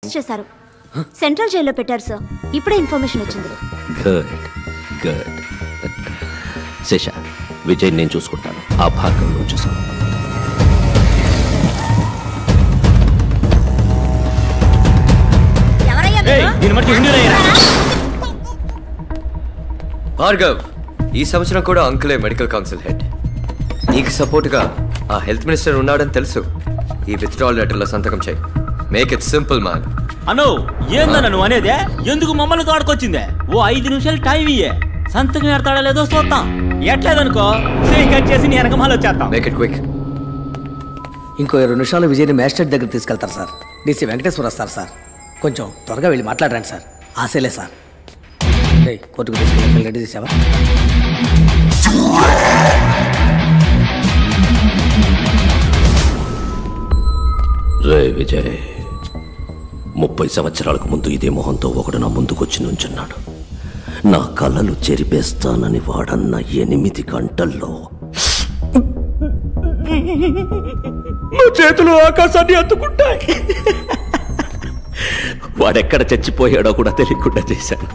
చేశారు. సెంట్రల్ జైల్లో పెట్టారు సార్. ఇప్పుడే ఇన్ఫర్మేషన్ వచ్చింది. Good good. శేష, విజయ్ నేను చూసుకుంటాను. ఆ భాగం నువ్వు చూసుకో. భార్గవ్, ఈ సంవత్సరం కూడా అంకులే మెడికల్ కౌన్సిల్ హెడ్. నీకు సపోర్ట్గా ఆ హెల్త్ మినిస్టర్ ఉన్నాడని తెలుసు. ఈ విత్డ్రాల్ లెటర్లో సంతకం చేయి. Make it simple man. అను ఏందన్న నువ్వు అనేదే? ఎందుకు మమ్మల్ని తోడుకొచ్చిందే? ఓ 5 నిమిషాలు టైం ఇయ్యే, సంతకం ఎడతాడా లేదో చూద్దాం. ఎట్లేదనుకో కట్ చేసి నీ వెనక మళ్ళీ వచ్చేస్తాం. Make it quick. ఇంకో 20 నిమిషాలు విజయ్ని మ్యాజిస్ట్రేట్ దగ్గర తీసుకెళ్తారు సార్. డీసీ వెంకటేశ్వర వస్తారు సార్. కొంచెం త్వరగా వెళ్ళి మాట్లాడరండి సార్. ఆశలే సార్. కోర్టుకు తీసుకెళ్ళి రెడీ చేసావా? రే విజయ్, 30 సంవత్సరాలకు ముందు ఇదే మొహంతో ఒకడు నా ముందుకొచ్చి నుంచున్నాడు. నా కళ్ళలు చెరిపేస్తానని వాడన్న 8 గంటల్లో నా చేతులు ఆకాశాన్ని అందుకుంటాయి. వాడెక్కడ చచ్చిపోయాడో కూడా తెలియకుండా చేశాను.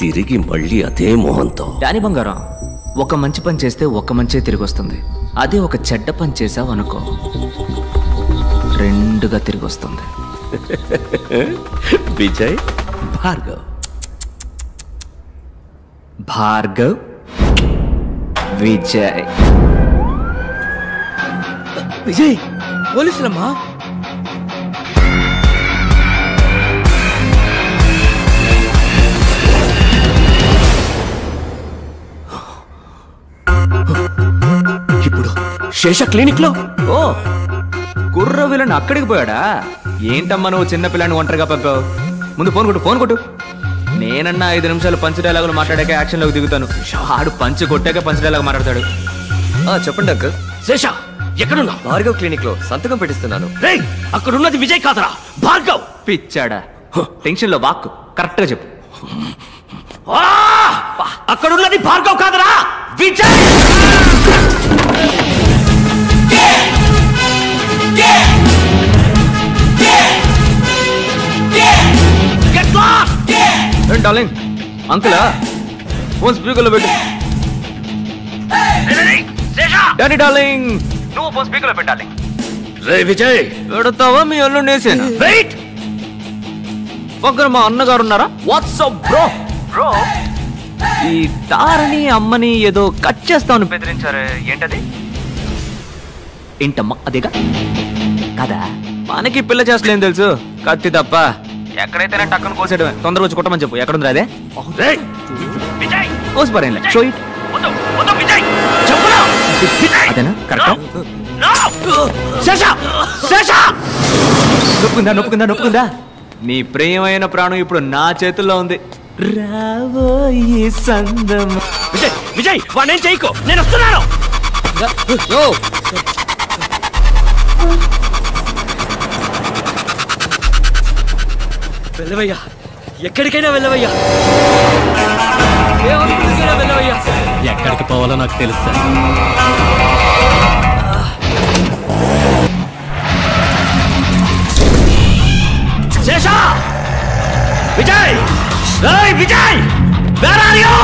తిరిగి మళ్ళీ అదే మొహంతో. దాని బంగారం, ఒక మంచి పని చేస్తే ఒక మంచే తిరిగి వస్తుంది. అదే ఒక చెడ్డ పని చేసావు అనుకో, 2గా తిరిగి వస్తుంది. విజయ్, భార్గవ్. భార్గవ్, విజయ్. విజయ్, పోలీసులమ్మా. ఇప్పుడు శేష క్లినిక్ లో. ఓ, కుర్ర విలన్ అక్కడికి పోయాడా? ఏంటమ్మా నువ్వు చిన్న పిల్లని ఒంటరిగా పంపావు? ముందు ఫోన్ కొట్టు. నేనన్నా 5 నిమిషాలు పంచ్ డైలాగులు మాట్లాడాక యాక్షన్లోకి దిగుతాను. ఆడు పంచ్ కొట్టాక పంచ్ డైలాగ్ మాట్లాడతాడు. చెప్పండి అంకుల్. శేష, ఎక్కడున్నా? భార్గవ్ క్లినిక్ లో సంతకం పెట్టిస్తున్నాను. రేయ్, అక్కడున్నది విజయ్ కాదరా, భార్గవ్. పిచ్చాడా? టెన్షన్ లో వాక్కు కరెక్ట్ గా చెప్పు. అక్కడున్నది భార్గవ్ కాదరా, విజయ్. డార్లింగ్, అంకులా ఫోన్ స్పీకర్లో పెట్టు. డాడీ డార్లింగ్, నువ్వు ఫోన్ స్పీకర్లో పెట్టాలి. రే విజయ్, పెడతావా మీ అల్లు నేసేనా? వెయిట్. పక్కన మా అన్నగారు ఉన్నారా? WhatsApp bro. ఈ తారని అమ్మని ఏదో కట్ చేస్తామని బెదిరించారు. ఏంటది? ఏంటమ్మా అదేగా కదా? మనకి పిల్ల చేస్తలేం తెలుసు, కత్తి తప్ప. ఎక్కడైతేనే టక్కన కోసేయడమే. తొందరగా వచ్చి కొట్టమని చెప్పు. ఎక్కడుంది అదే? కోసి పరేం షో ఇట్. అదేనా కరెక్ట్? నొప్పుకుందా? నీ ప్రియమైన ప్రాణం ఇప్పుడు నా చేతుల్లో ఉంది. రాబోయే సందం. విజయ్, వాణ్ణేం చేయకు, నేను వస్తున్నాను. వెళ్ళవయ్యా, ఎక్కడికైనా వెళ్ళవయ్యా, వెళ్ళవయ్యా. ఎక్కడికి పోవాలో నాకు తెలుసు. Sesha, Vijay, Vijay, where are you?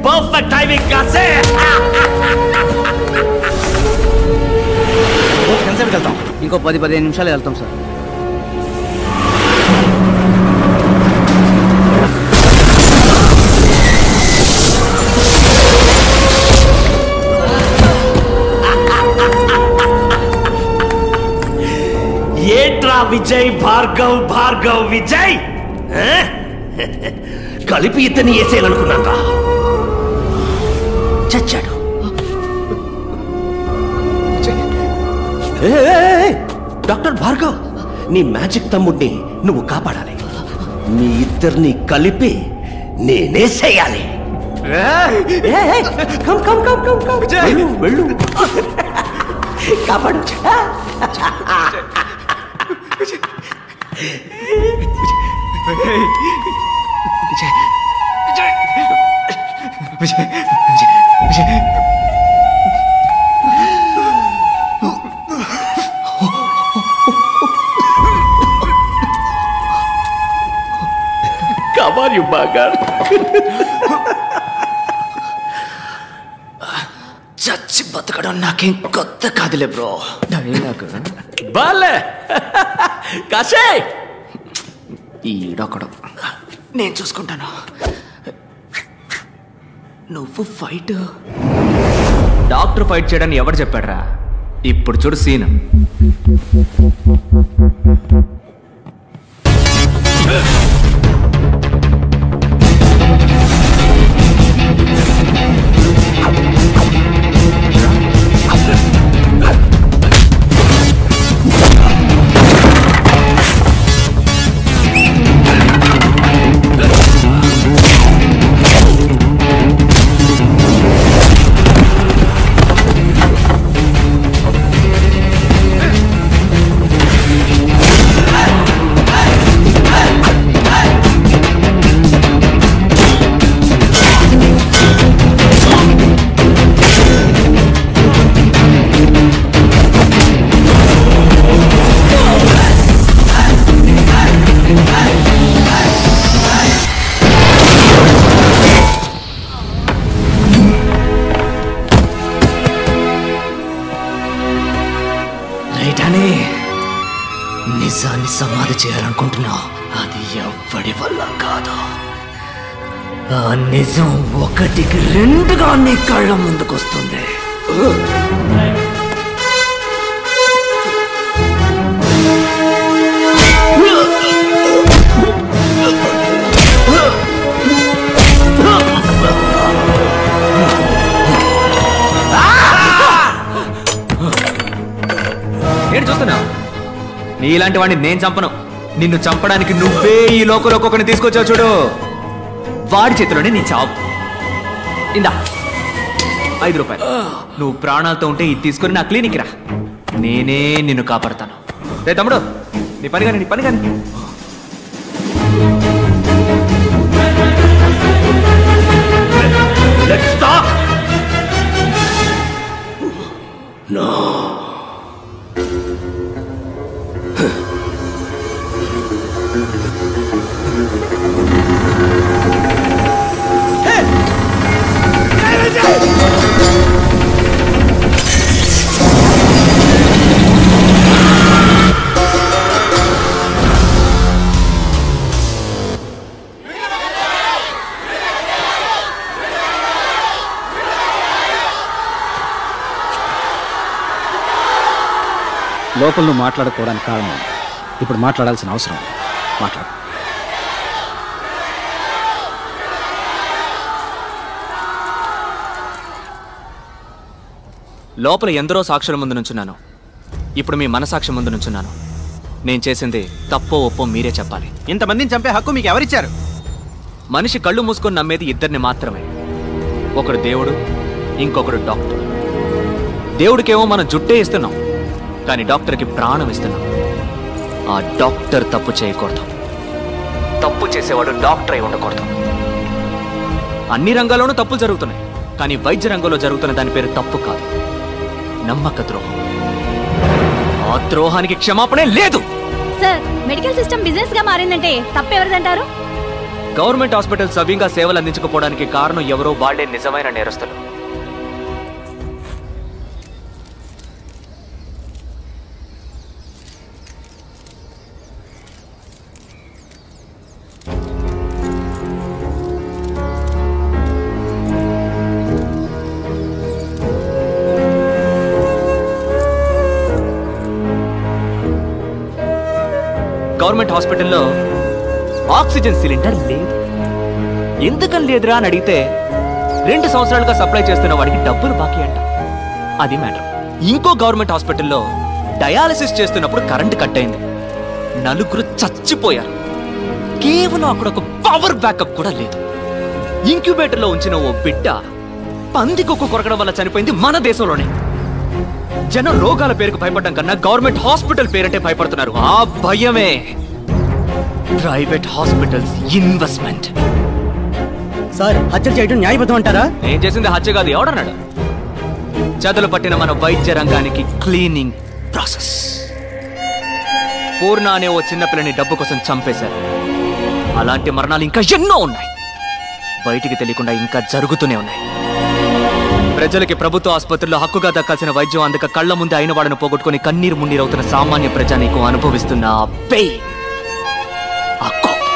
Perfect timing కాసే. ఎంతసేపు వెళ్తాం? ఇంకో 10-15 నిమిషాలు వెళ్తాం సార్. ఏట్రా విజయ్, భార్గవ్ విజయ్ కలిపి ఇతన్ని వేసేయాలనుకున్నారా? చచ్చాడు. డాక్టర్ భార్గవ్, నీ మ్యాజిక్ తమ్ముడిని నువ్వు కాపాడాలి. మీ ఇద్దరిని కలిపి నేనేసేయాలి. వెళ్ళు కాపాడు. Come on, you bugger. చచ్చి బతకడం నాకేం కొత్త కాదులే బ్రో. బాలే కాశే, ఈడొకడు. నేను చూసుకుంటాను. నువ్వు ఫైట్. డాక్టర్ ఫైట్ చేయడానికి ఎవరు చెప్పాడ్రా? ఇప్పుడు చూడు సీన్. నిజాన్ని సమాధి చేయాలనుకుంటున్నావు, అది ఎవ్వడి వల్ల కాదు. ఆ నిజం 1కి 2గా నీ కళ్ళ ముందుకొస్తుంది. నేను చూస్తున్నా, నీలాంటి వాడిని నేను చంపను. నిన్ను చంపడానికి నువ్వే ఈ లోకంలోకి ఒకరిని తీసుకొచ్చావు చూడు, వాడి చేతిలోనే నీ చావు. ఇందా 5 రూపాయలు. నువ్వు ప్రాణాలతో ఉంటే ఇది తీసుకొని నా క్లినిక్ రా, నేనే నిన్ను కాపాడతాను. రే తమ్ముడు, నీ పని కానీ, నీ పని కానీ. లోపల నువ్వు మాట్లాడుకోవడానికి కారణం ఇప్పుడు మాట్లాడాల్సిన అవసరం. మాట్లాడు. లోపల ఎందరో సాక్షుల ముందు నుంచున్నాను, ఇప్పుడు మీ మనసాక్షి ముందు నుంచున్నాను. నేను చేసింది తప్పో ఒప్పో మీరే చెప్పాలి. ఇంతమందిని చంపే హక్కు మీకు ఎవరిచ్చారు? మనిషి కళ్ళు మూసుకొని నమ్మేది ఇద్దరిని మాత్రమే. ఒకడు దేవుడు, ఇంకొకడు డాక్టర్. దేవుడికేమో మనం జుట్టే ఇస్తున్నాం, కానీ డాక్టర్కి ప్రాణం ఇస్తున్నాం. ఆ డాక్టర్ తప్పు చేయకూడదు. తప్పు చేసేవాడు డాక్టర్ అయి ఉండకూడదు. అన్ని రంగాల్లోనూ తప్పులు జరుగుతున్నాయి, కానీ వైద్య రంగంలో జరుగుతున్న దాని పేరు తప్పు కాదు, నమ్మక ద్రోహం. ఆ ద్రోహానికి క్షమాపణే లేదు. సార్, మెడికల్ సిస్టమ్ బిజినెస్ గా మారిందంటే తప్పెవరిదంటారు? గవర్నమెంట్ హాస్పిటల్ సవ్యంగా సేవలు అందించకపోవడానికి కారణం ఎవరో వాళ్లే నిజమైన నేరస్తులు. గవర్నమెంట్ హాస్పిటల్లో ఆక్సిజన్ సిలిండర్ లేదు. ఎందుకని లేదురా అని అడిగితే 2 సంవత్సరాలుగా సప్లై చేస్తున్న వాడికి డబ్బులు బాకీ అంట. అది మ్యాటర్. ఇంకో గవర్నమెంట్ హాస్పిటల్లో డయాలసిస్ చేస్తున్నప్పుడు కరెంట్ కట్ అయింది, 4 చచ్చిపోయారు. కేవలం అక్కడ ఒక పవర్ బ్యాకప్ కూడా లేదు. ఇంక్యుబేటర్లో ఉంచిన ఓ బిడ్డ పందికొక్కు కొరకడం వల్ల చనిపోయింది మన దేశంలోనే. జనం రోగాల పేరుకు భయపడడం కన్నా గవర్నమెంట్ హాస్పిటల్ పేరంటే భయపడుతున్నారు. ఆ భయమే ప్రైవేట్ హాస్పిటల్స్ ఇన్వెస్ట్మెంట్. సార్, హత్య చేయడం న్యాయబద్ధం అంటారా? నేను చేసింది హత్య కాదు, ఎవడన్నాడు? చదులు పట్టిన మన వైద్య రంగానికి క్లీనింగ్ ప్రాసెస్. పూర్ణ అనే ఓ చిన్నపిల్లని డబ్బు కోసం చంపేశారు. అలాంటి మరణాలు ఇంకా ఎన్నో ఉన్నాయి, బయటికి తెలియకుండా ఇంకా జరుగుతూనే ఉన్నాయి. ప్రజలకి ప్రభుత్వ ఆసుపత్రుల్లో హక్కుగా దక్కాల్సిన వైద్యం అందక కళ్ల ముందే అయిన వాడిని పోగొట్టుకుని కన్నీరు మున్నీరవుతున్న సామాన్య ప్రజానీకు అనుభవిస్తున్న ఆ పెయిన్, ఆ కోపం.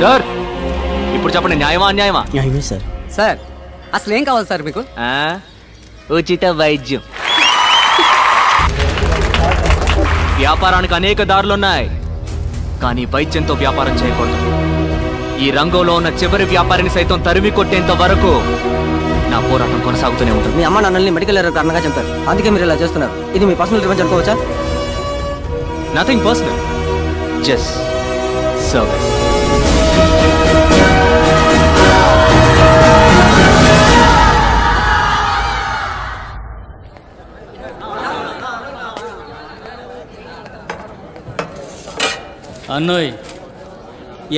సార్, ఇప్పుడు చెప్పండి, న్యాయమా అన్యాయమా? న్యాయమే సార్. సార్, అసలు ఏం కావాలి సార్ మీకు? ఉచిత వైద్యం. వ్యాపారానికి అనేక దారులున్నాయి, కానీ వైద్యంతో వ్యాపారం చేయకూడదు. ఈ రంగంలో ఉన్న చివరి వ్యాపారిని సైతం తరిమి కొట్టేంత వరకు నా పోరాటం కొనసాగుతూనే ఉంటుంది. మీ అమ్మ నాన్నల్ని మెడికల్ ఎర్రర్ కారణంగా చంపారు, అందుకే మీరు ఇలా చేస్తున్నారు. ఇది మీ పర్సనల్ రివెంజ్ అనుకోవచ్చా? Nothing personal, just service. అన్నోయ్,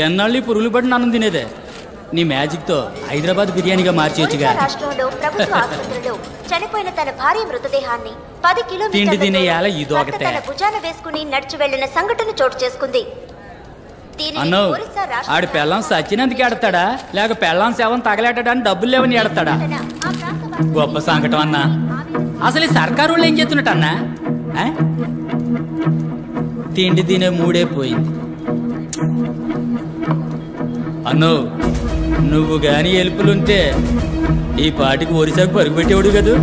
ఎన్నాళ్ళు పురుగులు పడి నన్ను తినేదే? నీ మ్యాజిక్ తో హైదరాబాద్ బిర్యానీగా మార్చేయచ్చుగా. రాష్ట్రంలో ప్రభుత్వ ఆసుపత్రిలో చనిపోయిన తన భార్య మృతదేహాన్ని 10 తిండి తినే యాల కిలోమీటర్ల ఇదొకతే. తన భుజాన వేసుకుని నడిచి వెళ్లిన సంఘటన చోటు చేసుకుంది. అన్నో, ఆడి పెళ్ళం సచ్చినందుకు ఎడతాడా లేక పెళ్ళం శవం తగలేటడానికి డబ్బులు లేవని ఎడతాడా? గొప్ప సంకటం అన్నా. అసలు ఈ సర్కారు వాళ్ళు ఏం చేస్తున్నట్టు అన్నా? తిండి తినే మూడే పోయింది. అన్నో, నువ్వు గాని ఎలుపులుంటే ఈ పాటికి ఒరిసాకు పరుగుపెట్టేవాడు కదూ.